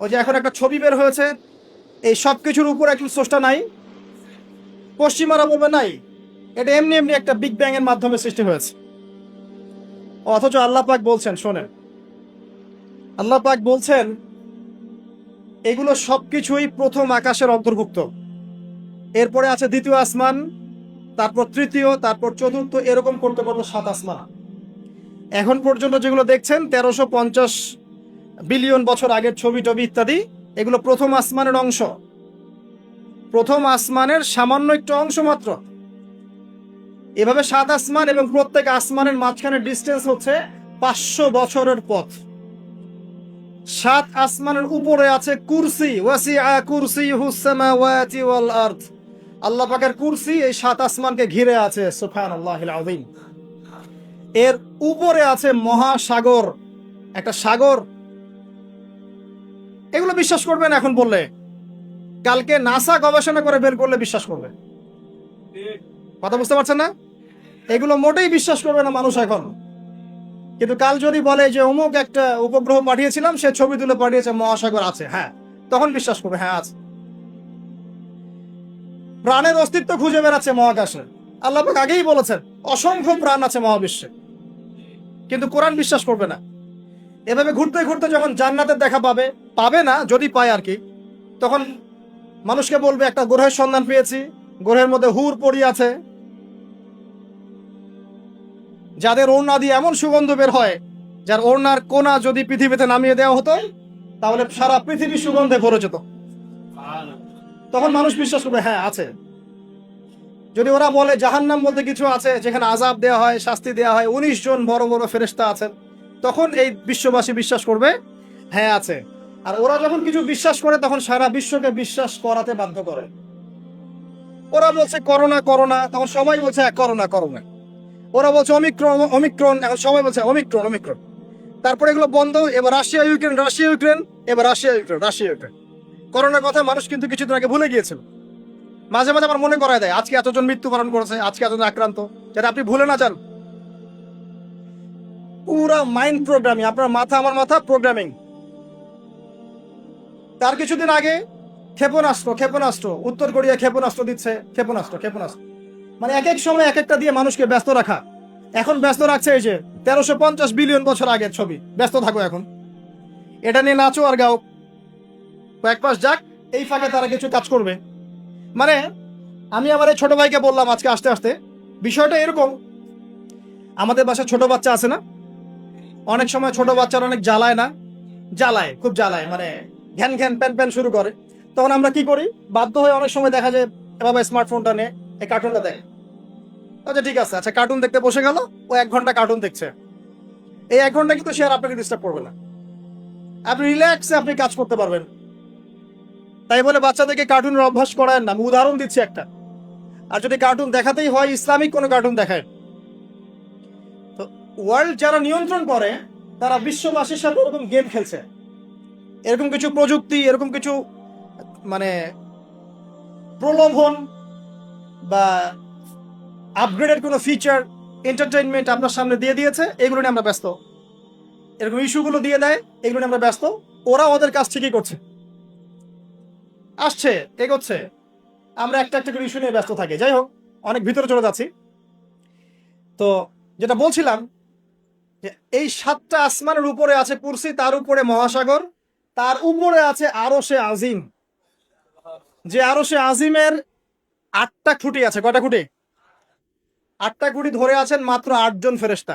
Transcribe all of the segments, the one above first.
ওই যে এখন একটা ছবি বের হয়েছে, এই সব কিছুর উপর একটু স্রষ্টা নাই, পশ্চিমারা বলবে নাই, এটা এমনি এমনি একটা বিগ ব্যাং এর মাধ্যমে সৃষ্টি হয়েছে। অথচ আল্লাহ পাক বলছেন, শোনেন, আল্লাহ পাক বলছেন এগুলো সবকিছুই প্রথম আকাশের অন্তর্ভুক্ত। এরপরে আছে দ্বিতীয় আসমান, তারপর তৃতীয়, তারপর চতুর্থ, এরকম করতে করতে সাত আসমান। এখন পর্যন্ত যেগুলো দেখছেন 1350 বিলিয়ন বছর আগের ছবি টবি ইত্যাদি, এগুলো প্রথম আসমানের অংশ, প্রথম আসমানের সামান্য একটু অংশ মাত্র। এভাবে সাত আসমান এবং প্রত্যেক আসমানের মাঝখানে ডিস্টেন্স হচ্ছে 500 বছরের পথ। সাত আসমানের উপরে আছে কুরসি, ওয়াসিআ কুরসিয়ুহুস সামাওয়াতি ওয়াল আরদ। আল্লাহ পাকের কুরসি এই সাত আসমানকে ঘিরে আছে, সুবহানাল্লাহিল আযীম। এর উপরে আছে মহাসাগর, একটা সাগর। এগুলো বিশ্বাস করবেন এখন বললে? কালকে নাসা গবেষণা করে বের করলে বিশ্বাস করবে। কথা বুঝতে পারছেন না? এগুলো মোটেই বিশ্বাস করবে না মানুষ এখন। কিন্তু কাল যদি বলে যে অমুক একটা উপগ্রহ পাঠিয়েছিলাম, সে ছবি তুলে পাঠিয়েছে, মহাসাগর আছে, হ্যাঁ, তখন বিশ্বাস করবে, হ্যাঁ আছে। প্রাণের অস্তিত্ব খুঁজে বেড়াচ্ছে মহাকাশে। আল্লাহ পাক আগেই বলেছেন অসংখ্য প্রাণ আছে মহাবিশ্বে, কিন্তু কোরআন বিশ্বাস করবে না। এভাবে ঘুরতে ঘুরতে যখন জান্নাতের দেখা পাবে, পাবে না, যদি পায় আর কি, তখন মানুষকে বলবে একটা গ্রহের সন্ধান পেয়েছি, গ্রহের মধ্যে হুর পড়ি আছে, যাদের ওড়না দিয়ে এমন সুগন্ধ বের হয়, যার ওড়নার কোনা যদি পৃথিবীতে নামিয়ে দেওয়া হতো, তাহলে সারা পৃথিবী সুগন্ধে ভরে যেত। তখন মানুষ বিশ্বাস করবে, হ্যাঁ আছে। যদি ওরা বলে জাহান্নাম বলতে কিছু আছে, যেখানে আযাব দেওয়া হয়, শাস্তি দেওয়া হয়, 19 জন বড় বড় ফেরেশতা আছেন, তখন এই বিশ্ববাসী বিশ্বাস করবে, হ্যাঁ আছে। আর ওরা যখন কিছু বিশ্বাস করে, তখন সারা বিশ্বকে বিশ্বাস করাতে বাধ্য করে। ওরা বলছে করোনা করোনা, তখন সবাই বলছে হ্যাঁ করোনা করোনা। ওরা বলছে অমিক্রন অমিক্রন, এখন সবাই বলছে অমিক্রন অমিক্রন। তারপরে এগুলো বন্ধ, এবার রাশিয়া ইউক্রেন, রাশিয়া ইউক্রেন, এবার রাশিয়া ইউক্রেন, রাশিয়া ইউক্রেন। করোনার কথা মানুষ কিন্তু কিছুদিন আগে ভুলে গিয়েছিল। মাঝে মাঝে আমার মনে করায় দেয়, আজকে এতজন মৃত্যুবরণ করেছে, আজকে এতজন আক্রান্ত, যেটা আপনি ভুলে না যান। পুরা মাইন্ড প্রোগ্রামিং, আপনার মাথা আমার মাথা প্রোগ্রামিং। তার কিছুদিন আগে ক্ষেপণাস্ত্র ক্ষেপণাস্ত্র, উত্তর কোরিয়া ক্ষেপণাস্ত্র দিচ্ছে, ক্ষেপণাস্ত্র ক্ষেপণাস্ত্র, মানে এক এক সময় এক একটা দিয়ে মানুষকে ব্যস্ত রাখা। এখন ব্যস্ত রাখছে এই যে 1350 বিলিয়ন বছর আগের ছবি, ব্যস্ত থাকো এখন, এটা নিয়ে নাচো আর গাও, কয়েক মাস যাক, এই ফাঁকে তারা কিছু কাজ করবে। মানে আমি আমার এই ছোট ভাইকে বললাম আজকে আসতে আসতে, বিষয়টা এরকম, আমাদের বাসায় ছোট বাচ্চা আছে না, অনেক সময় ছোট বাচ্চারা অনেক জ্বালায় না, জ্বালায়, খুব জ্বালায়, মানে ঘ্যান ঘ্যান প্যান প্যান শুরু করে। তখন আমরা কি করি, বাধ্য হয়ে অনেক সময় দেখা যায় বাবা স্মার্টফোনটা নে, এই কার্টুনটা দেখ। আচ্ছা ঠিক আছে, আচ্ছা কার্টুন দেখতে বসে গেল, ও 1 ঘন্টা কার্টুন দেখছে। এই 1 ঘন্টা কিন্তু সে আর আপনাকে ডিস্টার্ব করবে না, আপনি রিল্যাক্সে আপনি কাজ করতে পারবেন। তাই বলে বাচ্চাদেরকে কার্টুনের অভ্যাস করায় না, আমি উদাহরণ দিচ্ছি একটা। আর যদি কার্টুন দেখাতেই হয়, ইসলামিক কোনো কার্টুন দেখায়। তো ওয়ার্ল্ড যারা নিয়ন্ত্রণ করে, তারা বিশ্ববাসীর সাথে ওরকম গেম খেলছে, এরকম কিছু প্রযুক্তি, এরকম কিছু মানে প্রলোভন বা আপগ্রেডেড কোনো ফিচার, এন্টারটেইনমেন্ট আপনার সামনে দিয়ে দিয়েছে, এগুলো নিয়ে আমরা ব্যস্ত। এরকম ইস্যুগুলো দিয়ে দেয়, এগুলো নিয়ে আমরা ব্যস্ত। ওরা ওদের কাজ ঠিকই করছে, আসছে, এগোচ্ছে, আমরা একটা একটা করে ইস্যু নিয়ে ব্যস্ত থাকি। যাই হোক, অনেক ভিতরে চলে যাচ্ছি। তো যেটা বলছিলাম, যে এই সাতটা আসমানের উপরে আছে কুরসি, তার উপরে মহাসাগর, তার উপরে আছে আরশে আজিম। যে আরশে আজিমের 8টা খুঁটি আছে, কয়টা খুঁটি? 8টা খুঁটি ধরে আছেন মাত্র 8 জন ফেরেশতা।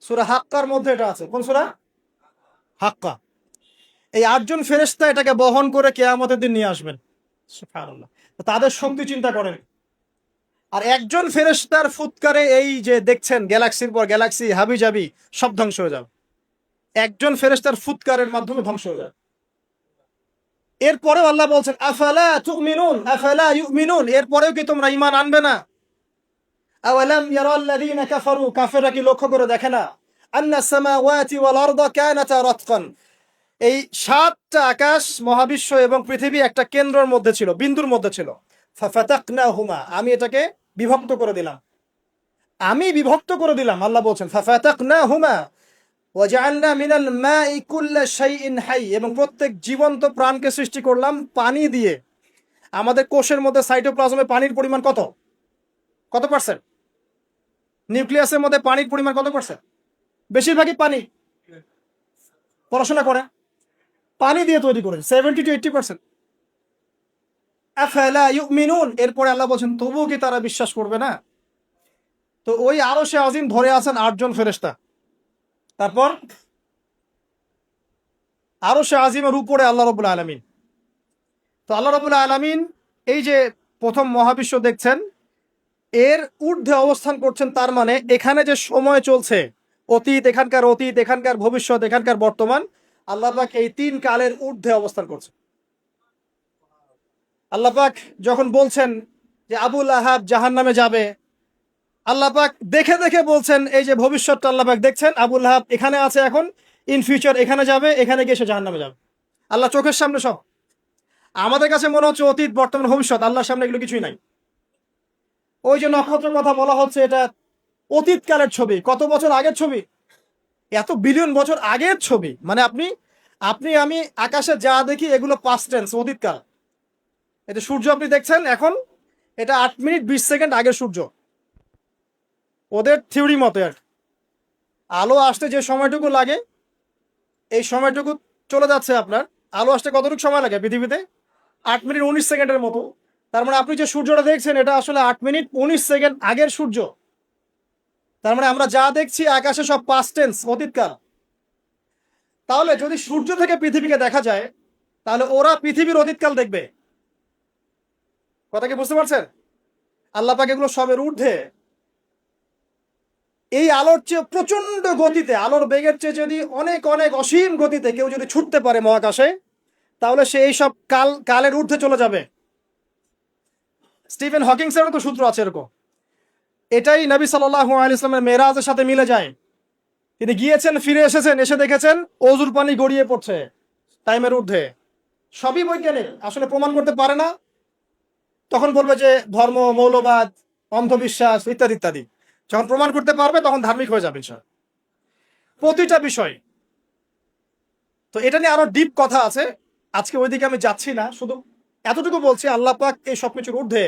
সূরা হাক্কার মধ্যে এটা আছে। কোন সূরা? হাক্কা। এই 8 জন ফেরেশতা এটাকে বহন করে কিয়ামতের দিন নিয়ে আসবেন। সুবহানাল্লাহ। তাদের শক্তি চিন্তা করেন। আর একজন ফেরেশতার ফুৎকারে এই যে দেখছেন গ্যালাক্সির পর গ্যালাক্সি হাবিজাবি সব ধ্বংস হয়ে যাবে, একজন ফেরেশতার ফুৎকারের মাধ্যমে ধ্বংস হয়ে যাবে। এরপরেও আল্লাহ বলছেন আফালা তুমিনুন আফালা ইউমিনুন, এরপরেও কি তোমরা ঈমান আনবে না? আওয়ালাম ইয়ারাল্লাযীনা কাফারু, কাফেররা কি লক্ষ্য করে দেখে না, আন্না সামাওয়াতি ওয়াল আরদা কানাতা রাতকান, এই 7টা আকাশ, মহাবিশ্ব এবং পৃথিবী একটা কেন্দ্রের মধ্যে ছিল, বিন্দুর মধ্যে ছিল। ফাফাতাকনাহুমা, আমি এটাকে বিভক্ত করে দিলাম, আমি বিভক্ত করে দিলাম। আল্লাহ বলছেন ফাফাতাকনাহুমা, ওয়াজআলনা মিনাল মাই কুল্লা শাইইন হাই, এবং প্রত্যেক জীবন্ত প্রাণকে সৃষ্টি করলাম পানি দিয়ে। আমাদের কোষের মধ্যে সাইটোপ্লাজমে পানির পরিমাণ কত কত পার্সেন্ট? নিউক্লিয়াসের মধ্যে পানির পরিমাণ কত পার্সেন্ট? বেশিরভাগই পানি। পড়াশোনা করে পানি দিয়ে তৈরি করে 70 to 80%। আফালা ইউমিনুন, এরপরে আল্লাহ বলছেন তবুও কি তারা বিশ্বাস করবে না? তো ওই আরশে আজিম ধরে আছেন 8 জন ফেরেশতা। তারপর আরশে আজিমের উপরে আল্লাহ রাব্বুল আলামিন। তো আল্লাহ রাব্বুল আলামিন এই যে প্রথম মহাবিশ্ব দেখছেন, এর ঊর্ধ্বে অবস্থান করছেন, তার মানে এখানে যে সময় চলছে, অতীত, এখানকার ভবিষ্যৎ, এখানকার বর্তমান, আল্লাহ পাক এই 3 কালের ঊর্ধ্বে অবস্থান করছে। আল্লাহ পাক যখন বলছেন যে আবুল আহাব জাহান্নামে যাবে, আল্লাহ পাক দেখে দেখে বলছেন, এই যে ভবিষ্যৎটা আল্লাহ পাক দেখছেন, আবুল আহাব এখানে আছে এখন, ইন ফিউচার এখানে যাবে, এখানে গিয়ে সে জাহান্নামে যাবে। আল্লাহ চোখের সামনে সব। আমাদের কাছে মনে হচ্ছে অতীত, বর্তমান, ভবিষ্যৎ, আল্লাহর সামনে এগুলো কিছুই নাই। ওই যে নক্ষত্রের কথা বলা হচ্ছে, এটা অতীতকালের ছবি, কত বছর আগের ছবি, এত বিলিয়ন বছর আগের ছবি। মানে আপনি আপনি আমি আকাশে যা দেখি এগুলো পাস্ট টেন্স, অতীতকাল। এটা সূর্য আপনি দেখছেন এখন, এটা 8 মিনিট 20 সেকেন্ড আগের সূর্য, ওদের থিওরি মতে আর কি। আলো আসতে যে সময়টুকু লাগে, এই সময়টুকু চলে যাচ্ছে আপনার। আলো আসতে কতটুকু সময় লাগে পৃথিবীতে? 8 মিনিট 19 সেকেন্ডের মতো। তার মানে আপনি যে সূর্যটা দেখছেন, এটা আসলে 8 মিনিট 19 সেকেন্ড আগের সূর্য। তার মানে আমরা যা দেখছি আকাশে সব পাস্ট টেন্স, অতীতকাল। তাহলে যদি সূর্য থেকে পৃথিবীকে দেখা যায়, তাহলে ওরা পৃথিবীর অতীতকাল দেখবে। কথা কি বুঝতে পারছেন? আল্লাহ পাক এগুলো সবের ঊর্ধ্বে। এই আলোর চেয়ে প্রচন্ড গতিতে, আলোর বেগের চেয়ে যদি অনেক অনেক অসীম গতিতে কেউ যদি ছুটতে পারে মহাকাশে, তাহলে সে এই সব কালের ঊর্ধ্বে চলে যাবে। স্টিফেন হকিংসেরও তো সূত্র আছে এরকম। এটাই নবী সাল্লাল্লাহু আলাইহি ওয়াসাল্লামের মেরাজের সাথে মিলে যায়। তিনি গিয়েছেন, ফিরে এসেছেন, এসে দেখেছেন অজুর পানি গড়িয়ে পড়ছে টাইমের ঊর্ধ্বে। সবই বৈজ্ঞানিক, আসলে প্রমাণ করতে পারে না। তখন বলবে যে ধর্ম, মৌলবাদ, অন্ধবিশ্বাস ইত্যাদি ইত্যাদি। যখন প্রমাণ করতে পারবে তখন ধার্মিক হয়ে যাবে স্যার, প্রতিটা বিষয়। তো এটা নিয়ে আরো ডিপ কথা আছে, আজকে ওইদিকে আমি যাচ্ছি না, শুধু এতটুকু বলছি আল্লাহ পাক এই সবকিছুর ঊর্ধ্বে।